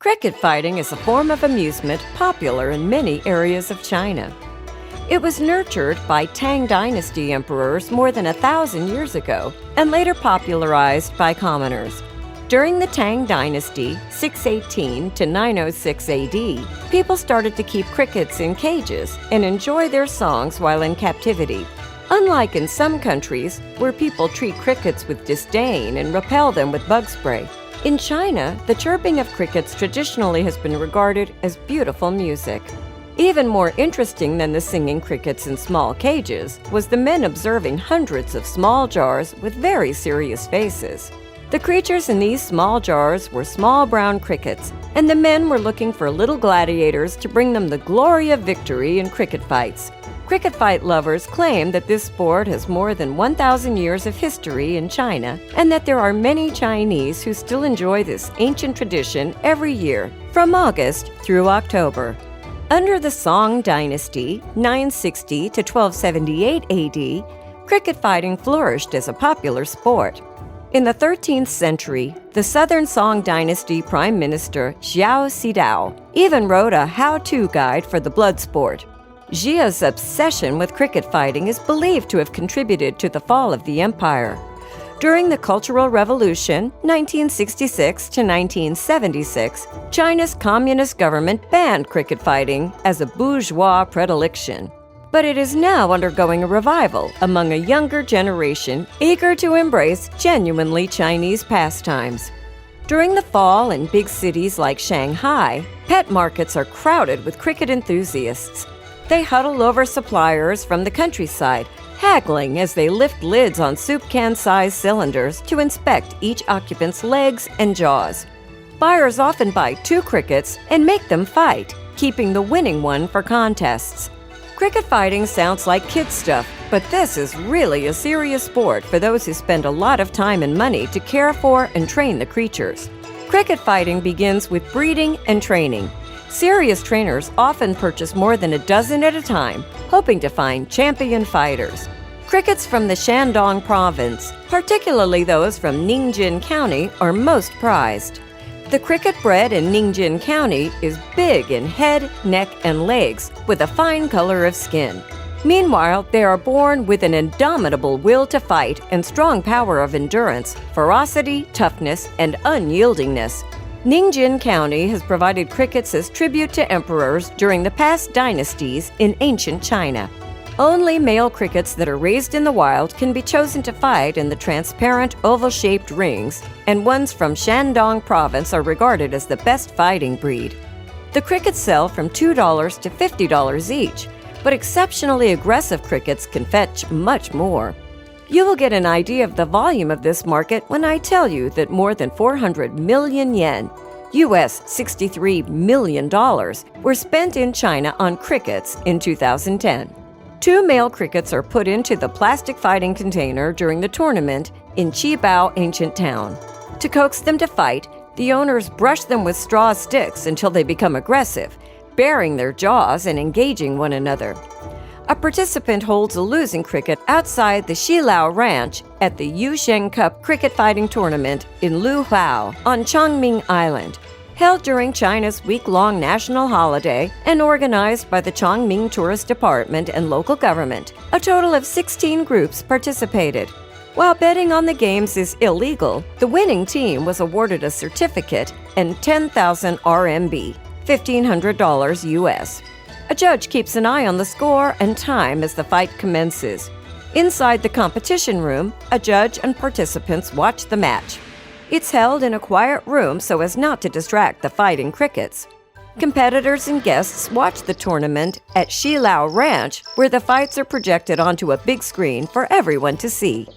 Cricket fighting is a form of amusement popular in many areas of China. It was nurtured by Tang Dynasty emperors more than 1,000 years ago and later popularized by commoners. During the Tang Dynasty, 618 to 906 AD, people started to keep crickets in cages and enjoy their songs while in captivity. Unlike in some countries, where people treat crickets with disdain and repel them with bug spray, in China, the chirping of crickets traditionally has been regarded as beautiful music. Even more interesting than the singing crickets in small cages was the men observing hundreds of small jars with very serious faces. The creatures in these small jars were small brown crickets, and the men were looking for little gladiators to bring them the glory of victory in cricket fights. Cricket fight lovers claim that this sport has more than 1,000 years of history in China and that there are many Chinese who still enjoy this ancient tradition every year, from August through October. Under the Song Dynasty, 960 to 1278 AD, cricket fighting flourished as a popular sport. In the 13th century, the Southern Song Dynasty Prime Minister Xiao Xidao even wrote a how-to guide for the blood sport. Xia's obsession with cricket fighting is believed to have contributed to the fall of the empire. During the Cultural Revolution, 1966 to 1976, China's communist government banned cricket fighting as a bourgeois predilection. But it is now undergoing a revival among a younger generation eager to embrace genuinely Chinese pastimes. During the fall in big cities like Shanghai, pet markets are crowded with cricket enthusiasts. They huddle over suppliers from the countryside, haggling as they lift lids on soup can-sized cylinders to inspect each occupant's legs and jaws. Buyers often buy 2 crickets and make them fight, keeping the winning one for contests. Cricket fighting sounds like kid stuff, but this is really a serious sport for those who spend a lot of time and money to care for and train the creatures. Cricket fighting begins with breeding and training. Serious trainers often purchase more than a dozen at a time, hoping to find champion fighters. Crickets from the Shandong province, particularly those from Ningjin County, are most prized. The cricket bred in Ningjin County is big in head, neck, and legs, with a fine color of skin. Meanwhile, they are born with an indomitable will to fight and strong power of endurance, ferocity, toughness, and unyieldingness. Ningjin County has provided crickets as tribute to emperors during the past dynasties in ancient China. Only male crickets that are raised in the wild can be chosen to fight in the transparent oval-shaped rings, and ones from Shandong province are regarded as the best fighting breed. The crickets sell from $2 to $50 each, but exceptionally aggressive crickets can fetch much more. You will get an idea of the volume of this market when I tell you that more than 400 million yen, US $63 million, were spent in China on crickets in 2010. 2 male crickets are put into the plastic fighting container during the tournament in Qibao Ancient Town. To coax them to fight, the owners brush them with straw sticks until they become aggressive, baring their jaws and engaging one another. A participant holds a losing cricket outside the Xilao Ranch at the Yusheng Cup cricket fighting tournament in Luhao on Chongming Island, held during China's week-long national holiday and organized by the Chongming Tourist Department and local government. A total of 16 groups participated. While betting on the games is illegal, the winning team was awarded a certificate and 10,000 RMB, $1,500 US. A judge keeps an eye on the score and time as the fight commences. Inside the competition room, a judge and participants watch the match. It's held in a quiet room so as not to distract the fighting crickets. Competitors and guests watch the tournament at Xilao Ranch, where the fights are projected onto a big screen for everyone to see.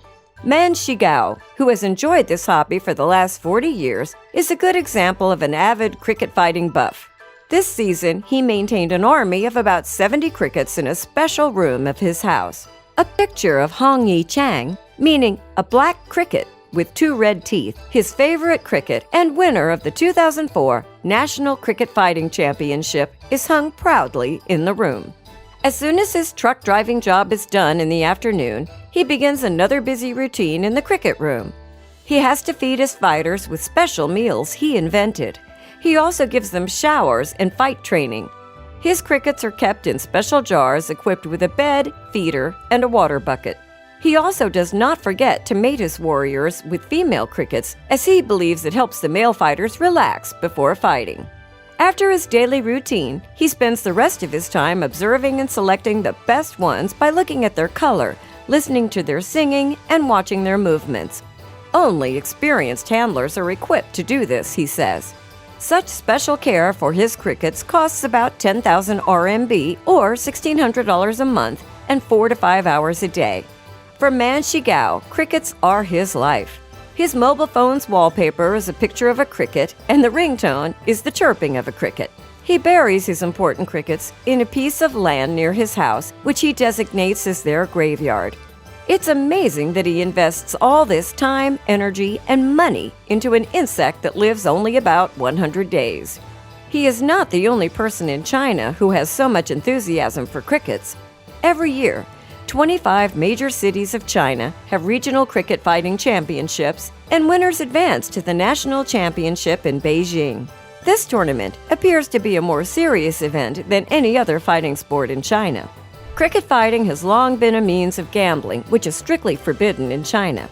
Man Shigao, who has enjoyed this hobby for the last 40 years, is a good example of an avid cricket fighting buff. This season, he maintained an army of about 70 crickets in a special room of his house. A picture of Hong Yi Chang, meaning a black cricket with 2 red teeth, his favorite cricket and winner of the 2004 National Cricket Fighting Championship, is hung proudly in the room. As soon as his truck driving job is done in the afternoon, he begins another busy routine in the cricket room. He has to feed his fighters with special meals he invented. He also gives them showers and fight training. His crickets are kept in special jars equipped with a bed, feeder, and a water bucket. He also does not forget to mate his warriors with female crickets, as he believes it helps the male fighters relax before fighting. After his daily routine, he spends the rest of his time observing and selecting the best ones by looking at their color, listening to their singing, and watching their movements. Only experienced handlers are equipped to do this, he says. Such special care for his crickets costs about 10,000 RMB or $1,600 a month and 4 to 5 hours a day. For Man Shigao, crickets are his life. His mobile phone's wallpaper is a picture of a cricket, and the ringtone is the chirping of a cricket. He buries his important crickets in a piece of land near his house, which he designates as their graveyard. It's amazing that he invests all this time, energy, and money into an insect that lives only about 100 days. He is not the only person in China who has so much enthusiasm for crickets. Every year, 25 major cities of China have regional cricket fighting championships, and winners advance to the national championship in Beijing. This tournament appears to be a more serious event than any other fighting sport in China. Cricket fighting has long been a means of gambling, which is strictly forbidden in China.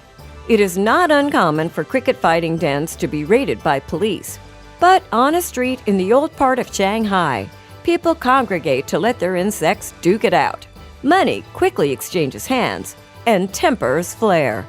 It is not uncommon for cricket fighting dens to be raided by police. But on a street in the old part of Shanghai, people congregate to let their insects duke it out. Money quickly exchanges hands, and tempers flare.